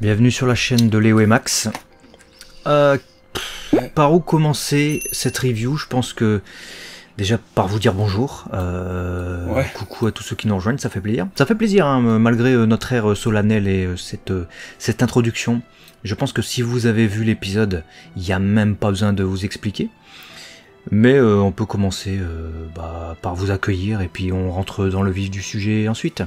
Bienvenue sur la chaîne de Léo et Max. Par où commencer cette review? Je pense que déjà par vous dire bonjour. Coucou à tous ceux qui nous rejoignent, ça fait plaisir. Ça fait plaisir hein, malgré notre air solennel et cette introduction. Je pense que si vous avez vu l'épisode, il n'y a même pas besoin de vous expliquer. Mais on peut commencer par vous accueillir et puis on rentre dans le vif du sujet ensuite.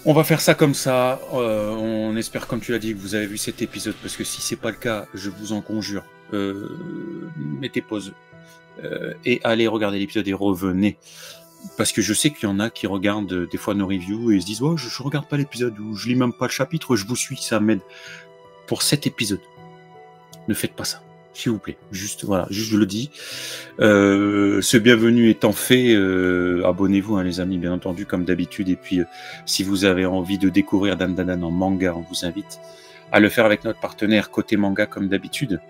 On va faire ça comme ça, on espère comme tu l'as dit que vous avez vu cet épisode, parce que si c'est pas le cas, je vous en conjure, mettez pause et allez regarder l'épisode et revenez. Parce que je sais qu'il y en a qui regardent des fois nos reviews et se disent « Oh, je regarde pas l'épisode ou je lis même pas le chapitre, je vous suis, ça m'aide. » Pour cet épisode, ne faites pas ça. S'il vous plaît, juste voilà, juste je le dis. Ce bienvenu étant fait, abonnez-vous hein, les amis, bien entendu, comme d'habitude. Et puis, si vous avez envie de découvrir Dan Dan Dan en manga, on vous invite à le faire avec notre partenaire côté manga, comme d'habitude.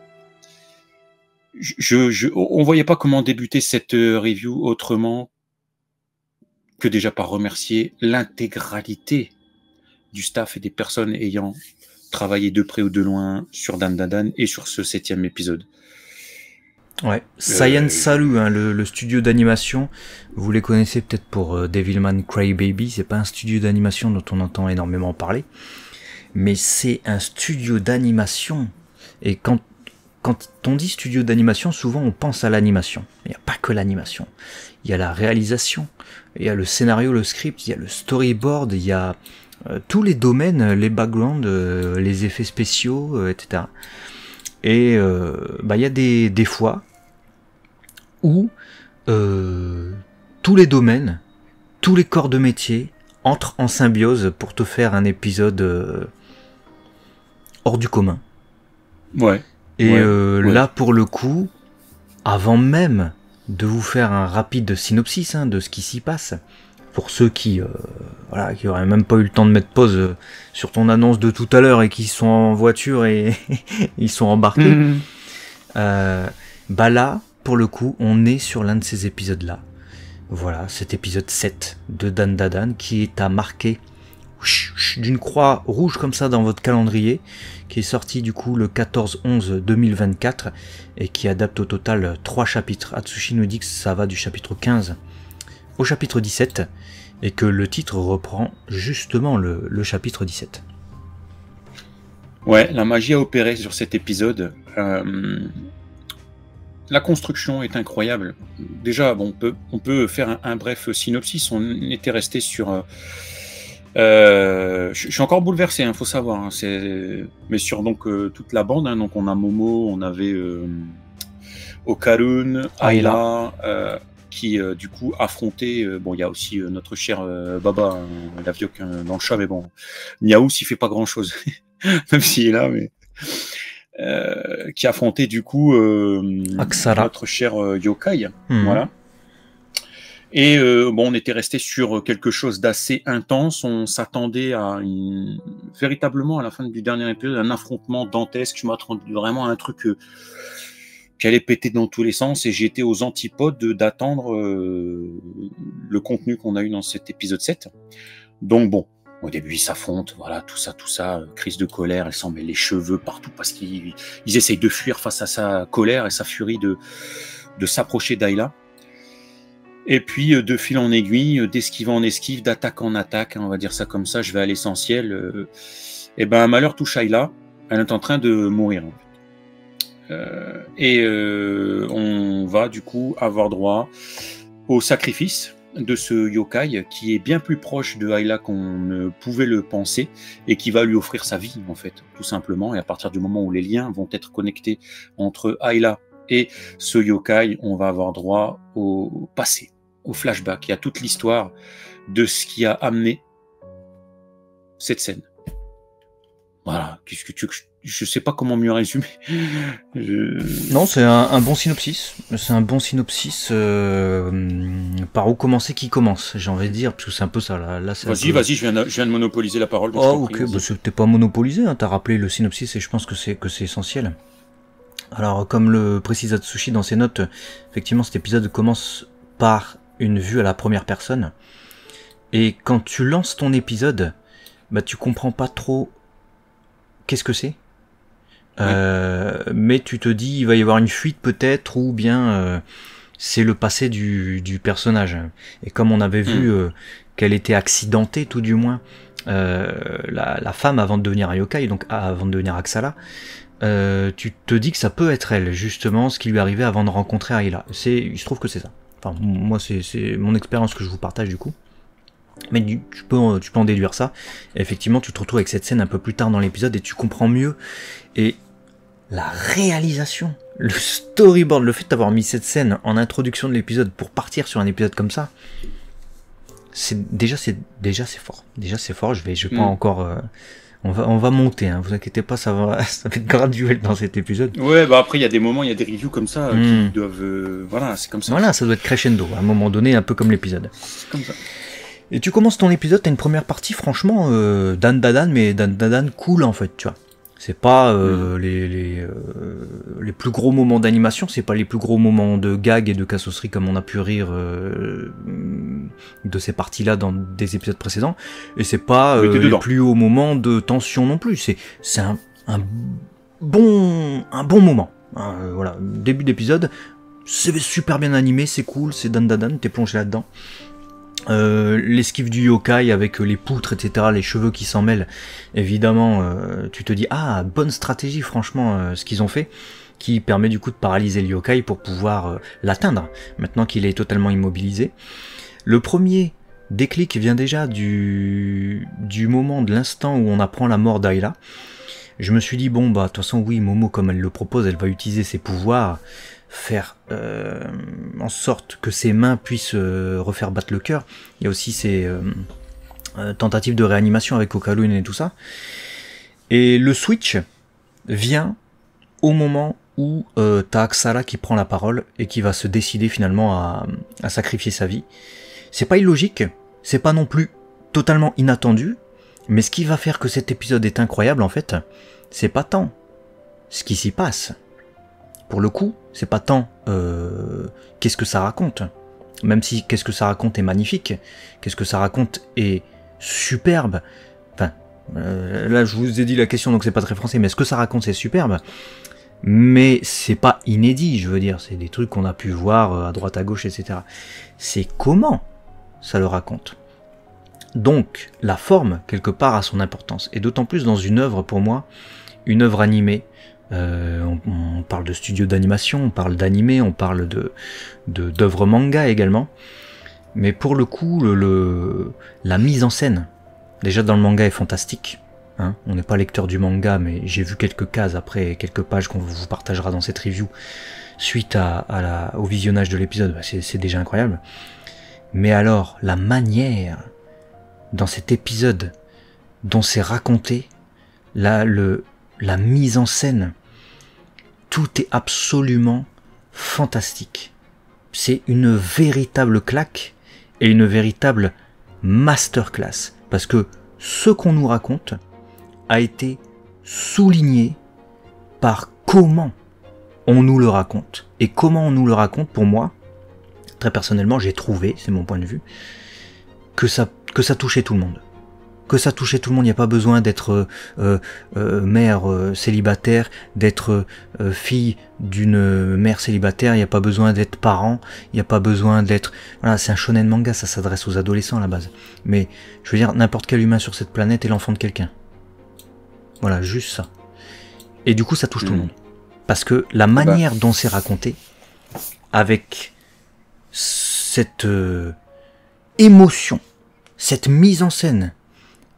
On voyait pas comment débuter cette review autrement que déjà par remercier l'intégralité du staff et des personnes ayant travailler de près ou de loin sur Dan Dan Dan et sur ce 7e épisode. Ouais, Science Salut, hein, le studio d'animation, vous les connaissez peut-être pour Devilman Crybaby, c'est pas un studio d'animation dont on entend énormément parler, mais c'est un studio d'animation, et quand on dit studio d'animation, souvent on pense à l'animation, il n'y a pas que l'animation, il y a la réalisation, il y a le scénario, le script, il y a le storyboard, il y a tous les domaines, les backgrounds, les effets spéciaux, etc. Et il y a des fois où tous les domaines, tous les corps de métier entrent en symbiose pour te faire un épisode hors du commun. Ouais. Et là, pour le coup, avant même de vous faire un rapide synopsis hein, de ce qui s'y passe, pour ceux qui auraient même pas eu le temps de mettre pause sur ton annonce de tout à l'heure et qui sont en voiture et ils sont embarqués, là, pour le coup, on est sur l'un de ces épisodes-là. Voilà, cet épisode 7 de Dan Dan Dan qui est à marquer d'une croix rouge comme ça dans votre calendrier, qui est sorti du coup le 14-11-2024 et qui adapte au total 3 chapitres. Atsushi nous dit que ça va du chapitre 15 au chapitre 17 et que le titre reprend justement le chapitre 17. Ouais, la magie a opéré sur cet épisode. La construction est incroyable. Déjà, bon, on peut faire un bref synopsis. On était resté sur... je suis encore bouleversé, hein, faut savoir. Hein, mais sur donc toute la bande, hein, donc on a Momo, on avait Okarun, Ayla, qui du coup affrontait, bon il y a aussi notre cher Baba, hein, l'avioc dans le chat, mais bon, Niaous il fait pas grand chose, même s'il est là, mais qui affrontait du coup notre cher Yokai, voilà. Et bon, on était resté sur quelque chose d'assez intense. On s'attendait à véritablement à la fin du dernier épisode un affrontement dantesque. Je m'attendais vraiment à un truc qui allait péter dans tous les sens, et j'étais aux antipodes d'attendre le contenu qu'on a eu dans cet épisode 7. Donc bon, au début ils s'affrontent, voilà, tout ça, crise de colère, elle s'en met les cheveux partout parce qu'ils essayent de fuir face à sa colère et sa furie de s'approcher d'Ayla. Et puis de fil en aiguille, d'esquive en esquive, d'attaque en attaque, hein, on va dire ça comme ça, je vais à l'essentiel. Et ben un malheur touche Ayla, elle est en train de mourir. On va du coup avoir droit au sacrifice de ce yokai qui est bien plus proche de Ayla qu'on ne pouvait le penser et qui va lui offrir sa vie en fait, tout simplement. Et à partir du moment où les liens vont être connectés entre Ayla et ce yokai, on va avoir droit au passé, au flashback. Il y a toute l'histoire de ce qui a amené cette scène. Voilà, qu'est-ce que tu veux que je sais pas comment mieux résumer. Non, c'est un bon synopsis. C'est un bon synopsis. Par où commencer, qui commence, j'ai envie de dire, parce que c'est un peu ça. Là, vas-y, je viens de monopoliser la parole. Oh, ok, bah, c'était pas monopolisé. Hein, t'as rappelé le synopsis et je pense que c'est essentiel. Alors, comme le précise Atsushi dans ses notes, effectivement, cet épisode commence par une vue à la première personne. Et quand tu lances ton épisode, bah tu comprends pas trop qu'est-ce que c'est. Mais tu te dis, il va y avoir une fuite peut-être, ou bien c'est le passé du personnage. Et comme on avait vu qu'elle était accidentée, tout du moins, la femme avant de devenir un yokai, donc avant de devenir Axala, tu te dis que ça peut être elle, justement, ce qui lui arrivait avant de rencontrer Ayla. Il se trouve que c'est ça. Enfin, moi, c'est mon expérience que je vous partage du coup. Mais tu peux en déduire ça. Et effectivement, tu te retrouves avec cette scène un peu plus tard dans l'épisode et tu comprends mieux. Et la réalisation, le storyboard, le fait d'avoir mis cette scène en introduction de l'épisode pour partir sur un épisode comme ça, c'est fort. Déjà c'est fort. Je vais pas encore. On va monter, hein, vous inquiétez pas, ça va être graduel dans cet épisode. Ouais, bah après il y a des moments, il y a des reviews comme ça qui doivent, voilà, c'est comme ça. Voilà, ça doit être crescendo à un moment donné, un peu comme l'épisode. C'est comme ça. Et tu commences ton épisode, t'as une première partie, franchement, Dan Dadan, mais Dan Dadan cool en fait, tu vois. C'est pas les plus gros moments d'animation, c'est pas les plus gros moments de gag et de cassosserie comme on a pu rire de ces parties-là dans des épisodes précédents, et c'est pas les plus hauts moments de tension non plus. C'est un bon moment. Voilà, début d'épisode, c'est super bien animé, c'est cool, c'est Dan Dadan, t'es plongé là-dedans. L'esquive du yokai avec les poutres, etc., les cheveux qui s'en mêlent, évidemment, tu te dis, ah, bonne stratégie, franchement, ce qu'ils ont fait, qui permet du coup de paralyser le yokai pour pouvoir l'atteindre, maintenant qu'il est totalement immobilisé. Le premier déclic vient déjà du moment, de l'instant où on apprend la mort d'Ayla. Je me suis dit, bon, bah, de toute façon, oui, Momo, comme elle le propose, elle va utiliser ses pouvoirs, faire en sorte que ses mains puissent refaire battre le cœur. Il y a aussi ces tentatives de réanimation avec Okalun et tout ça. Et le switch vient au moment où t'as Axala qui prend la parole et qui va se décider finalement à sacrifier sa vie. C'est pas illogique, c'est pas non plus totalement inattendu, mais ce qui va faire que cet épisode est incroyable en fait, c'est pas tant ce qui s'y passe. Pour le coup, c'est pas tant qu'est-ce que ça raconte, même si qu'est-ce que ça raconte est magnifique, qu'est-ce que ça raconte est superbe. Enfin, là je vous ai dit la question donc c'est pas très français, mais ce que ça raconte c'est superbe, mais c'est pas inédit, je veux dire, c'est des trucs qu'on a pu voir à droite à gauche, etc. C'est comment ça le raconte. Donc la forme quelque part a son importance, et d'autant plus dans une œuvre pour moi, une œuvre animée. On parle de studio d'animation, on parle d'animé, on parle d'œuvres manga également. Mais pour le coup, la mise en scène, déjà dans le manga est fantastique. Hein, on n'est pas lecteur du manga, mais j'ai vu quelques cases après, quelques pages qu'on vous partagera dans cette review suite au visionnage de l'épisode. Bah, c'est déjà incroyable. Mais alors, la manière dans cet épisode dont c'est raconté, la mise en scène, tout est absolument fantastique. C'est une véritable claque et une véritable masterclass. Parce que ce qu'on nous raconte a été souligné par comment on nous le raconte. Et comment on nous le raconte, pour moi, très personnellement, j'ai trouvé, c'est mon point de vue, que ça touchait tout le monde. Que ça touchait tout le monde, il n'y a pas besoin d'être mère célibataire, d'être fille d'une mère célibataire, il n'y a pas besoin d'être parent, il n'y a pas besoin d'être... Voilà, c'est un shonen manga, ça s'adresse aux adolescents à la base. Mais, je veux dire, n'importe quel humain sur cette planète est l'enfant de quelqu'un. Voilà, juste ça. Et du coup, ça touche tout le monde. Parce que la manière dont c'est raconté, avec cette émotion, cette mise en scène,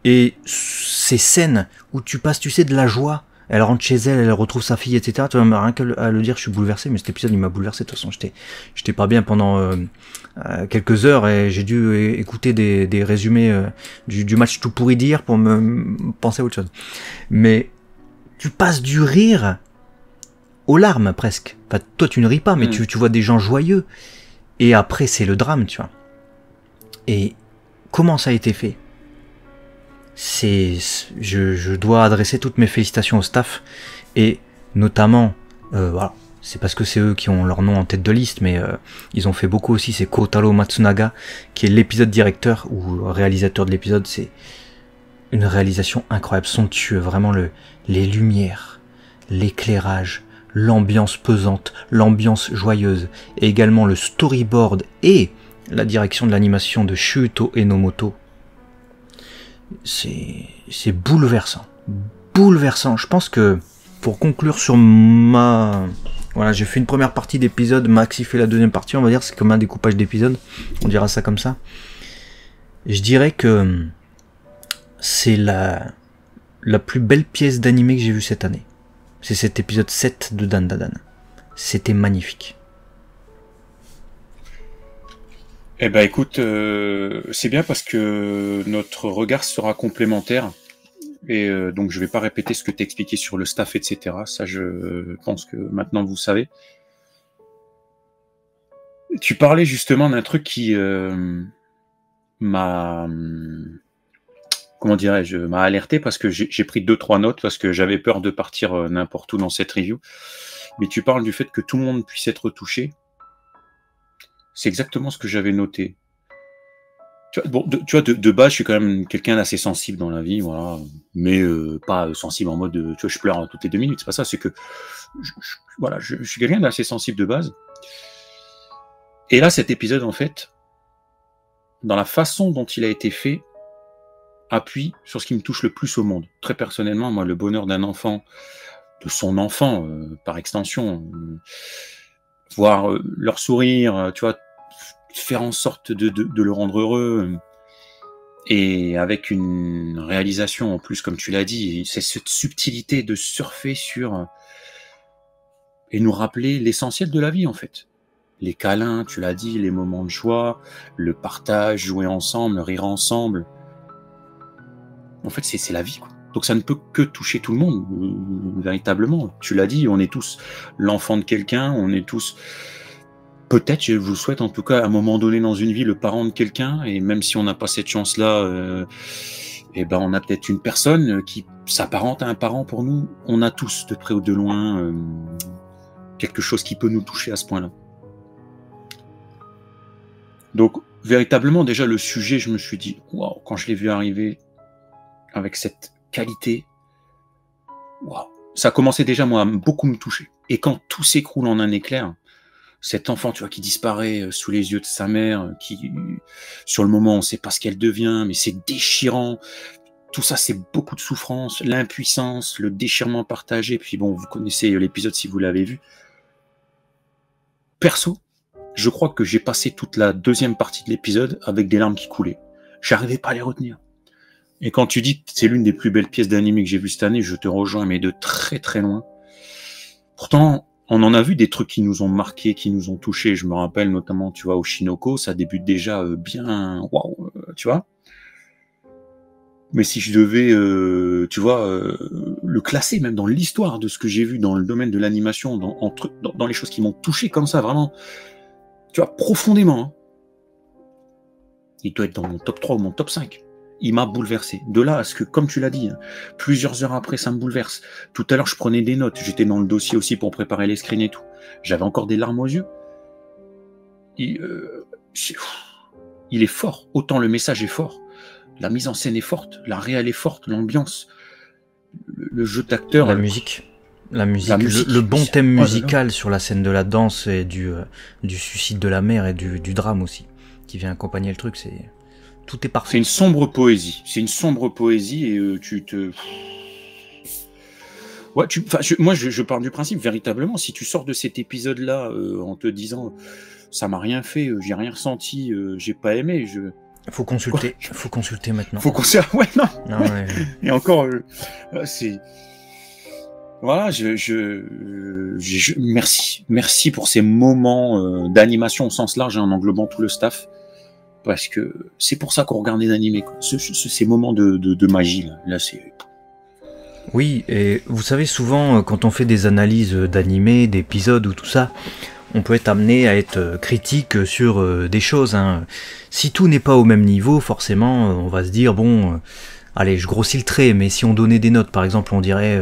et ces scènes où tu passes, tu sais, de la joie, elle rentre chez elle, elle retrouve sa fille, etc. Tu vois, rien qu'à le dire, je suis bouleversé, mais cet épisode, il m'a bouleversé. De toute façon, j'étais pas bien pendant quelques heures et j'ai dû écouter des résumés du match tout pourri d'hier pour me penser à autre chose. Mais tu passes du rire aux larmes, presque. Enfin, toi, tu ne ris pas, mais tu vois des gens joyeux. Et après, c'est le drame, tu vois. Et comment ça a été fait ? Je dois adresser toutes mes félicitations au staff, et notamment, voilà, c'est parce que c'est eux qui ont leur nom en tête de liste, mais ils ont fait beaucoup aussi, c'est Kotaro Matsunaga, qui est l'épisode directeur, ou réalisateur de l'épisode, une réalisation incroyable, somptueux, vraiment les lumières, l'éclairage, l'ambiance pesante, l'ambiance joyeuse, et également le storyboard et la direction de l'animation de Shuto Enomoto. C'est bouleversant. Bouleversant. Je pense que, pour conclure sur voilà, j'ai fait une première partie d'épisode, Maxi fait la deuxième partie, on va dire, c'est comme un découpage d'épisode, on dira ça comme ça. Je dirais que c'est la plus belle pièce d'animé que j'ai vue cette année. C'est cet épisode 7 de Dandadan. C'était magnifique. Eh ben écoute, c'est bien parce que notre regard sera complémentaire. Et donc je vais pas répéter ce que tu as expliqué sur le staff, etc. Ça, je pense que maintenant vous savez. Tu parlais justement d'un truc qui m'a alerté parce que j'ai pris 2-3 notes parce que j'avais peur de partir n'importe où dans cette review. Mais tu parles du fait que tout le monde puisse être touché. C'est exactement ce que j'avais noté. Tu vois, de base, je suis quand même quelqu'un d'assez sensible dans la vie, voilà, mais pas sensible en mode, tu vois, je pleure toutes les 2 minutes. C'est pas ça. C'est que, je suis quelqu'un d'assez sensible de base. Et là, cet épisode, en fait, dans la façon dont il a été fait, appuie sur ce qui me touche le plus au monde. Très personnellement, moi, le bonheur d'un enfant, de son enfant, par extension, voir leur sourire, tu vois, faire en sorte de le rendre heureux, et avec une réalisation en plus, comme tu l'as dit, c'est cette subtilité de surfer sur et nous rappeler l'essentiel de la vie, en fait. Les câlins, tu l'as dit, les moments de joie, le partage, jouer ensemble, rire ensemble. En fait, c'est la vie, quoi. Donc ça ne peut que toucher tout le monde, véritablement. Tu l'as dit, on est tous l'enfant de quelqu'un, on est tous... Peut-être, je vous souhaite en tout cas, à un moment donné dans une vie, le parent de quelqu'un, et même si on n'a pas cette chance-là, on a peut-être une personne qui s'apparente à un parent pour nous. On a tous, de près ou de loin, quelque chose qui peut nous toucher à ce point-là. Donc, véritablement, déjà, le sujet, je me suis dit, waouh, quand je l'ai vu arriver avec cette qualité, waouh, ça a commencé déjà, moi, à beaucoup me toucher. Et quand tout s'écroule en un éclair, cet enfant, tu vois, qui disparaît sous les yeux de sa mère, qui, sur le moment, on ne sait pas ce qu'elle devient, mais c'est déchirant. Tout ça, c'est beaucoup de souffrance, l'impuissance, le déchirement partagé. Puis bon, vous connaissez l'épisode si vous l'avez vu. Perso, je crois que j'ai passé toute la deuxième partie de l'épisode avec des larmes qui coulaient. J'arrivais pas à les retenir. Et quand tu dis que c'est l'une des plus belles pièces d'anime que j'ai vues cette année, je te rejoins, mais de très très loin. Pourtant, on en a vu des trucs qui nous ont marqués, qui nous ont touchés. Je me rappelle notamment, tu vois, au Shinoko, ça débute déjà bien, waouh, tu vois. Mais si je devais, tu vois, le classer même dans l'histoire de ce que j'ai vu dans le domaine de l'animation, dans les choses qui m'ont touché comme ça, vraiment, tu vois, profondément, hein. Il doit être dans mon top 3 ou mon top 5. Il m'a bouleversé. De là à ce que, comme tu l'as dit, hein, plusieurs heures après, ça me bouleverse. Tout à l'heure, je prenais des notes. J'étais dans le dossier aussi pour préparer les screens et tout. J'avais encore des larmes aux yeux. Il est fort. Autant le message est fort. La mise en scène est forte. La réal est forte. L'ambiance. Le jeu d'acteur. La musique. Le bon thème musical sur la scène de la danse et du suicide de la mère et du drame aussi, qui vient accompagner le truc, c'est... Tout est parfait. C'est une sombre poésie. C'est une sombre poésie et tu te... Ouais, moi, je pars du principe, véritablement, si tu sors de cet épisode-là en te disant ça m'a rien fait, j'ai rien ressenti, j'ai pas aimé, Faut consulter. Faut consulter maintenant. Faut consulter. Ouais, non. Ouais. Et encore, c'est... Voilà, merci pour ces moments d'animation au sens large, en englobant tout le staff. Parce que c'est pour ça qu'on regarde les animés, quoi. Ces moments de magie, là c'est... Oui, et vous savez, souvent, quand on fait des analyses d'animés, d'épisodes ou tout ça, on peut être amené à être critique sur des choses, hein. Si tout n'est pas au même niveau, forcément, on va se dire, bon... Allez, je grossis le trait, mais si on donnait des notes, par exemple, on dirait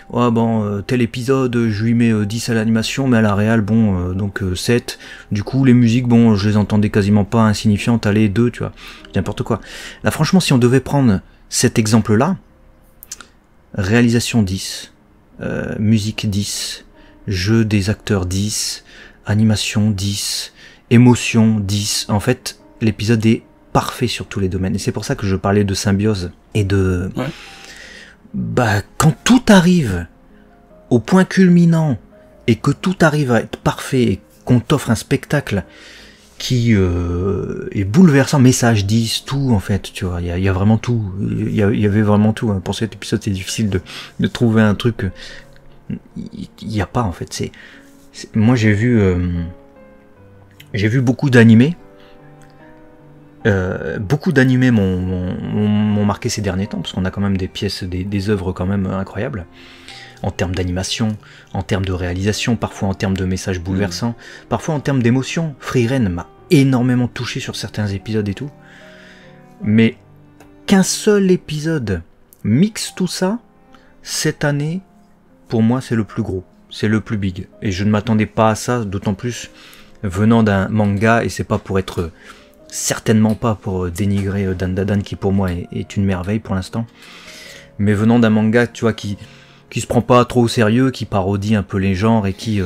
oh bon, tel épisode, je lui mets 10 à l'animation, mais à la réal, bon, donc 7. Du coup, les musiques, bon, je les entendais quasiment pas, insignifiantes, allez, 2, tu vois, n'importe quoi. Là, franchement, si on devait prendre cet exemple-là, réalisation 10, musique 10, jeu des acteurs 10, animation 10, émotion 10. En fait, l'épisode est parfait sur tous les domaines. Et c'est pour ça que je parlais de symbiose et de... Ouais. Bah, quand tout arrive au point culminant et que tout arrive à être parfait et qu'on t'offre un spectacle qui est bouleversant, message 10, tout en fait, tu vois, il y a vraiment tout, il y avait vraiment tout, hein. Pour cet épisode c'est difficile de trouver un truc, il y a pas en fait, moi j'ai vu beaucoup d'animés, m'ont marqué ces derniers temps, parce qu'on a quand même des pièces, des œuvres quand même incroyables, en termes d'animation, en termes de réalisation, parfois en termes de messages bouleversants, parfois en termes d'émotion. Frieren m'a énormément touché sur certains épisodes et tout. Mais qu'un seul épisode mixe tout ça, cette année, pour moi, c'est le plus gros. C'est le plus big. Et je ne m'attendais pas à ça, d'autant plus venant d'un manga, et c'est pas pour être... certainement pas pour dénigrer Dandadan, qui pour moi est une merveille pour l'instant. Mais venant d'un manga, tu vois, qui se prend pas trop au sérieux, qui parodie un peu les genres et qui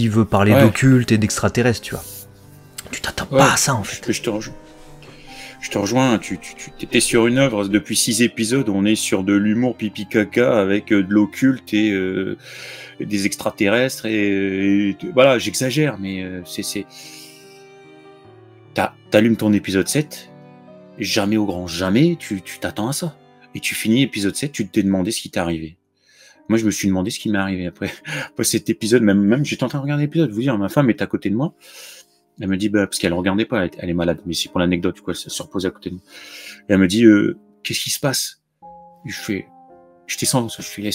veut parler d'occulte et d'extraterrestres, tu vois. Tu t'attends pas à ça en fait. Je te rejoins, tu étais sur une œuvre depuis 6 épisodes, on est sur de l'humour pipi caca avec de l'occulte et des extraterrestres et voilà, j'exagère, mais c'est t'allumes ton épisode 7, jamais au grand jamais, tu t'attends à ça. Et tu finis épisode 7, tu t'es demandé ce qui t'est arrivé. Moi, je me suis demandé ce qui m'est arrivé après cet épisode. Même j'étais en train de regarder l'épisode. Vous dire, ma femme est à côté de moi. Elle me dit, parce qu'elle regardait pas, elle est malade. Mais c'est pour l'anecdote, quoi. Elle se reposait à côté de moi. Et elle me dit, qu'est-ce qui se passe? Je descends, je fais,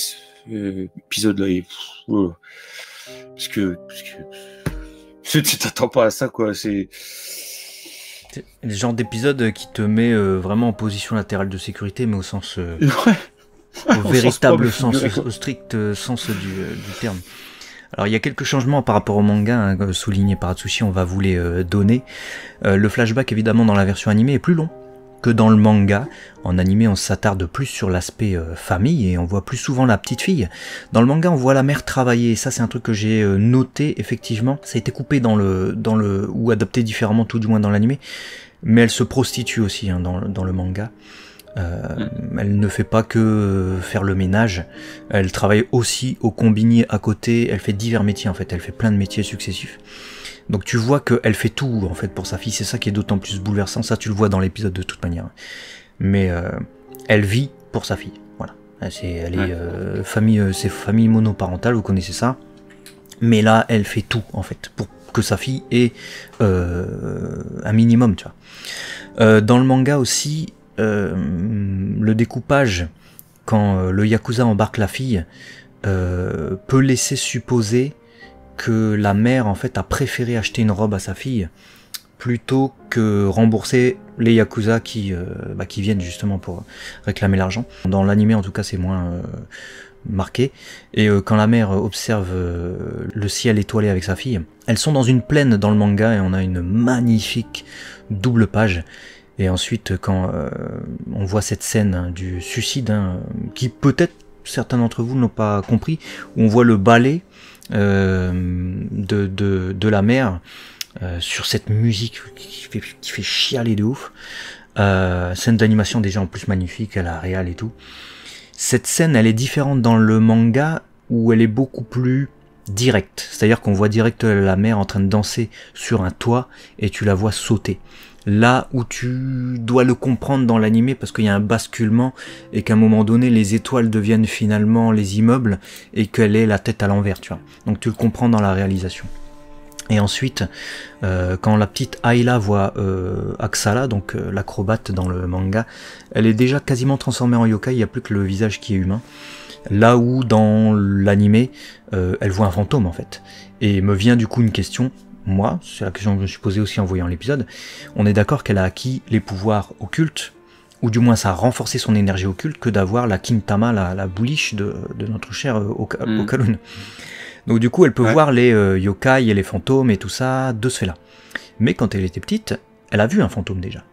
épisode là, et parce que tu t'attends pas à ça, quoi. C'est le genre d'épisode qui te met vraiment en position latérale de sécurité, mais au sens... au véritable sens, au strict sens du terme. Alors il y a quelques changements par rapport au manga, hein, soulignés par Atsushi, on va vous les donner. Le flashback évidemment dans la version animée est plus long que dans le manga. En animé on s'attarde plus sur l'aspect famille et on voit plus souvent la petite fille. Dans le manga on voit la mère travailler, et ça c'est un truc que j'ai noté effectivement. Ça a été coupé dans le ou adapté différemment tout du moins dans l'animé, mais elle se prostitue aussi, hein, dans le manga. Elle ne fait pas que faire le ménage, elle travaille aussi au combini à côté, elle fait divers métiers en fait, elle fait plein de métiers successifs. Donc tu vois qu'elle fait tout en fait pour sa fille, c'est ça qui est d'autant plus bouleversant, ça tu le vois dans l'épisode de toute manière. Mais elle vit pour sa fille, voilà. C'est famille monoparentale, vous connaissez ça. Mais là elle fait tout en fait, pour que sa fille ait un minimum, tu vois. Dans le manga aussi, le découpage quand le Yakuza embarque la fille peut laisser supposer que la mère en fait a préféré acheter une robe à sa fille plutôt que rembourser les Yakuza qui viennent justement pour réclamer l'argent. Dans l'anime en tout cas c'est moins marqué, et quand la mère observe le ciel étoilé avec sa fille, elles sont dans une plaine dans le manga et on a une magnifique double page. Et ensuite, quand on voit cette scène du suicide, qui peut-être certains d'entre vous n'ont pas compris, où on voit le balai de la mère sur cette musique qui fait chialer de ouf. Scène d'animation déjà en plus magnifique, à la réal et tout. Cette scène, elle est différente dans le manga, où elle est beaucoup plus directe. C'est-à-dire qu'on voit direct la mère en train de danser sur un toit, et tu la vois sauter. Là où tu dois le comprendre dans l'animé parce qu'il y a un basculement et qu'à un moment donné les étoiles deviennent finalement les immeubles et qu'elle est la tête à l'envers, tu vois. Donc tu le comprends dans la réalisation. Et ensuite, quand la petite Ayla voit Axala, donc l'acrobate dans le manga, elle est déjà quasiment transformée en yokai, il n'y a plus que le visage qui est humain. Là où dans l'animé, elle voit un fantôme en fait. Et me vient du coup une question. Moi, c'est la question que je me suis posée aussi en voyant l'épisode, on est d'accord qu'elle a acquis les pouvoirs occultes, ou du moins ça a renforcé son énergie occulte que d'avoir la Kintama, la bullish de notre cher Okalun. Donc du coup elle peut voir les yokai et les fantômes et tout ça de ce fait là. Mais quand elle était petite, elle a vu un fantôme déjà.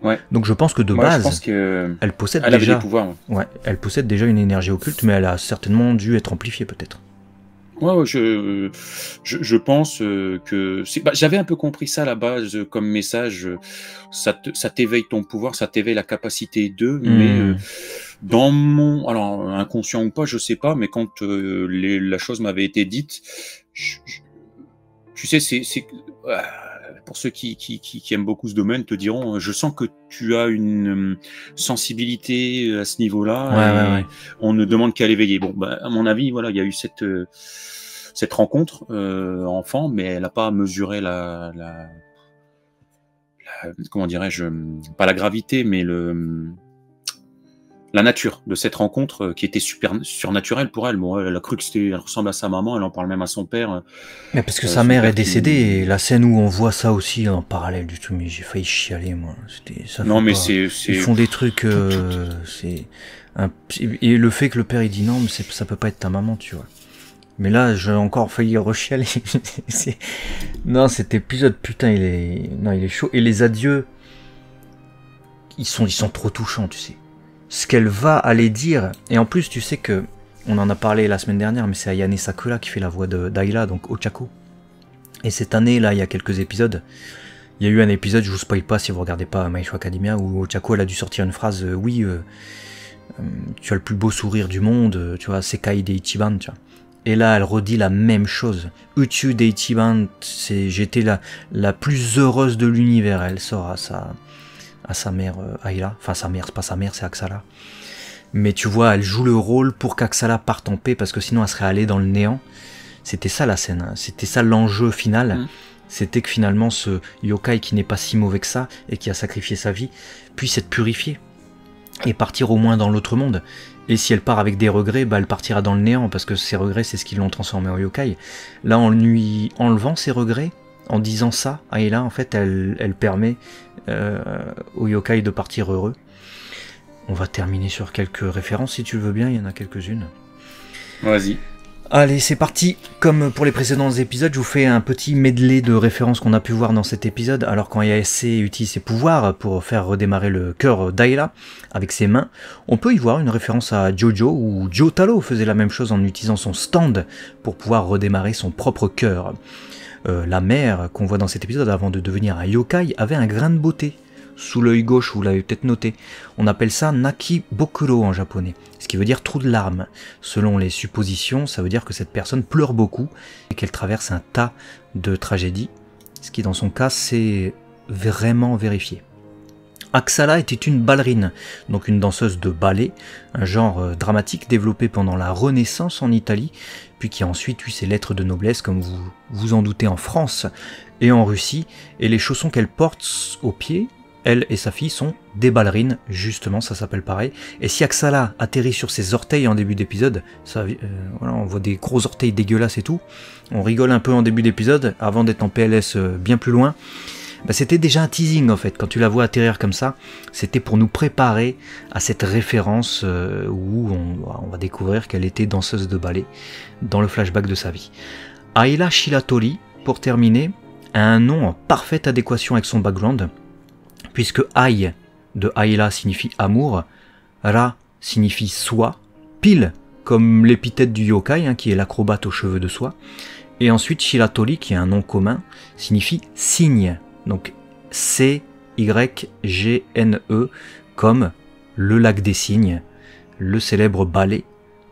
Ouais. Donc je pense que de Moi, je base, pense que elle possède elle avait déjà... des pouvoirs. Ouais, elle possède déjà une énergie occulte, mais elle a certainement dû être amplifiée peut-être. Ouais, je pense que j'avais un peu compris ça à la base comme message. Ça t'éveille ton pouvoir, ça t'éveille la capacité d'eux, mais dans mon, alors inconscient ou pas, je sais pas, mais quand la chose m'avait été dite, tu sais, pour ceux qui aiment beaucoup ce domaine, te diront, je sens que tu as une sensibilité à ce niveau-là, Ouais. on ne demande qu'à l'éveiller. Bon, bah, à mon avis, voilà, il y a eu cette rencontre enfant, mais elle n'a pas mesuré comment dirais-je, pas la gravité, mais la nature de cette rencontre qui était super surnaturelle pour elle. Bon, elle a cru que elle ressemble à sa maman, elle en parle même à son père. Mais parce que sa mère est décédée, et la scène où on voit ça aussi en parallèle du tout, mais j'ai failli chialer, moi. Ça non, fait mais pas... c'est... Ils font des trucs... Et le fait que le père il dit non, mais ça peut pas être ta maman, tu vois. Mais là, j'ai encore failli rechialer. Non, cet épisode, putain, il est chaud. Et les adieux, ils sont trop touchants, tu sais. Ce qu'elle va aller dire, et en plus, tu sais que, on en a parlé la semaine dernière, mais c'est Ayane Sakura qui fait la voix d'Ayla, donc Ochako. Et cette année, là, il y a quelques épisodes, il y a eu un épisode, je vous spoil pas si vous regardez pas My Hero Academia, où Ochako, elle a dû sortir une phrase, tu as le plus beau sourire du monde, tu vois, Sekai Deichiban, tu vois. Et là, elle redit la même chose. Uchu Deichiban, j'étais la plus heureuse de l'univers. Elle sort à sa mère Ayla. Enfin, sa mère, c'est pas sa mère, c'est Axala. Mais tu vois, elle joue le rôle pour qu'Axala parte en paix, parce que sinon elle serait allée dans le néant. C'était ça la scène, hein. C'était ça l'enjeu final. C'était que finalement ce yokai qui n'est pas si mauvais que ça, et qui a sacrifié sa vie, puisse être purifié. Et partir au moins dans l'autre monde. Et si elle part avec des regrets, bah elle partira dans le néant, parce que ses regrets, c'est ce qui l'ont transformé en yokai. Là, en lui enlevant ses regrets, en disant ça, Ayla, en fait, elle permet au yokai de partir heureux. On va terminer sur quelques références, si tu le veux bien, il y en a quelques-unes. Vas-y. Allez, c'est parti. Comme pour les précédents épisodes, je vous fais un petit medley de références qu'on a pu voir dans cet épisode. Alors quand ASC utilise ses pouvoirs pour faire redémarrer le cœur d'Ayla avec ses mains, on peut y voir une référence à Jojo, où Jotaro faisait la même chose en utilisant son stand pour pouvoir redémarrer son propre cœur. La mère qu'on voit dans cet épisode avant de devenir un yokai avait un grain de beauté sous l'œil gauche, vous l'avez peut-être noté. On appelle ça Naki Bokuro en japonais, ce qui veut dire trou de larmes. Selon les suppositions, ça veut dire que cette personne pleure beaucoup et qu'elle traverse un tas de tragédies, ce qui dans son cas c'est vraiment vérifié. Axala était une ballerine, donc une danseuse de ballet, un genre dramatique développé pendant la Renaissance en Italie, puis qui a ensuite eu ses lettres de noblesse, comme vous vous en doutez, en France et en Russie, et les chaussons qu'elle porte aux pieds, elle et sa fille sont des ballerines, justement, ça s'appelle pareil. Et si Axala atterrit sur ses orteils en début d'épisode, voilà, on voit des gros orteils dégueulasses et tout, on rigole un peu en début d'épisode, avant d'être en PLS bien plus loin. Bah, c'était déjà un teasing en fait, quand tu la vois atterrir comme ça, c'était pour nous préparer à cette référence où on va découvrir qu'elle était danseuse de ballet dans le flashback de sa vie. Ayla Shiratori, pour terminer, a un nom en parfaite adéquation avec son background, puisque Ai de Ayla signifie amour, Ra signifie soie, pile comme l'épithète du yokai, qui est l'acrobate aux cheveux de soie, et ensuite Shiratori, qui est un nom commun, signifie cygne, donc C-Y-G-N-E, comme le lac des cygnes, le célèbre ballet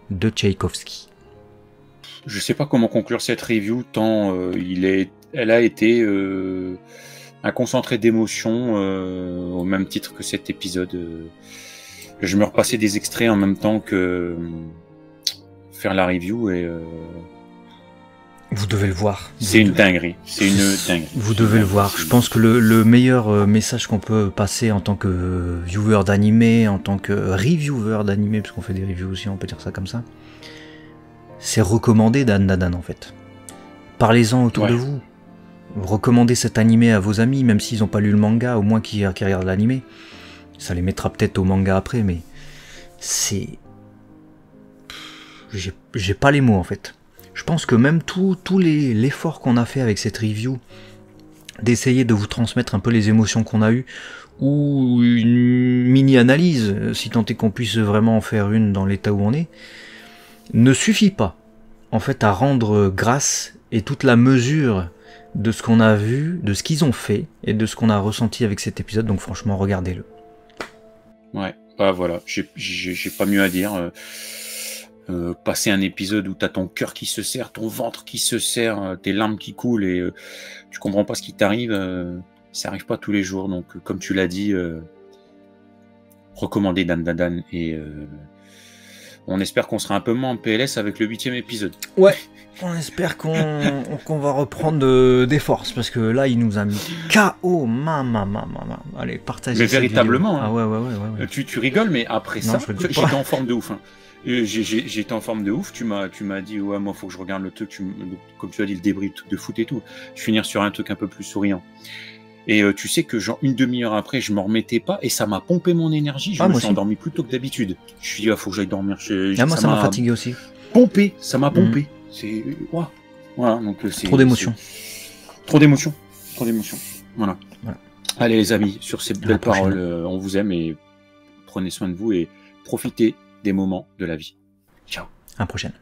de Tchaïkovski. Je sais pas comment conclure cette review, tant elle a été un concentré d'émotions au même titre que cet épisode. Je me repassais des extraits en même temps que faire la review et vous devez le voir. C'est une dinguerie. C'est une dinguerie. Vous devez le voir. Je pense que le meilleur message qu'on peut passer en tant que viewer d'animé, en tant que reviewer d'animé, parce qu'on fait des reviews aussi, on peut dire ça comme ça, c'est recommander Dan Dadan en fait. Parlez-en autour de vous. Recommandez cet animé à vos amis, même s'ils n'ont pas lu le manga, au moins qu'ils regardent l'animé. Ça les mettra peut-être au manga après, mais c'est... J'ai pas les mots en fait. Je pense que même tout l'effort qu'on a fait avec cette review d'essayer de vous transmettre un peu les émotions qu'on a eues, ou une mini-analyse, si tant est qu'on puisse vraiment en faire une dans l'état où on est, ne suffit pas, en fait, à rendre grâce et toute la mesure de ce qu'on a vu, de ce qu'ils ont fait, et de ce qu'on a ressenti avec cet épisode, donc franchement, regardez-le. Ouais, bah voilà, j'ai pas mieux à dire. Passer un épisode où t'as ton cœur qui se serre, ton ventre qui se serre, tes larmes qui coulent et tu comprends pas ce qui t'arrive, ça arrive pas tous les jours. Donc, comme tu l'as dit, recommandé Dan Dan Dan et on espère qu'on sera un peu moins en PLS avec le 8e épisode. Ouais, on espère qu'on va reprendre des forces, parce que là, il nous a mis KO, Allez, partagez. Mais véritablement, hein. Ah ouais. Tu rigoles, mais après non, ça, j'étais en forme de ouf. Hein. J'étais en forme de ouf, tu m'as dit, ouais, moi, faut que je regarde le truc, comme tu as dit, le débris, le truc de foot et tout. Je finir sur un truc un peu plus souriant. Et tu sais que genre une demi-heure après, je m'en remettais pas et ça m'a pompé mon énergie. Je me suis endormi plus tôt que d'habitude. Je suis dit, faut que j'aille dormir. Moi, ça m'a fatigué aussi. Pompé, ça m'a pompé. C'est voilà, donc c'est trop d'émotions. Trop d'émotions. Voilà. Allez les amis, sur ces belles paroles, on vous aime et prenez soin de vous et profitez des moments de la vie. Ciao. À la prochaine.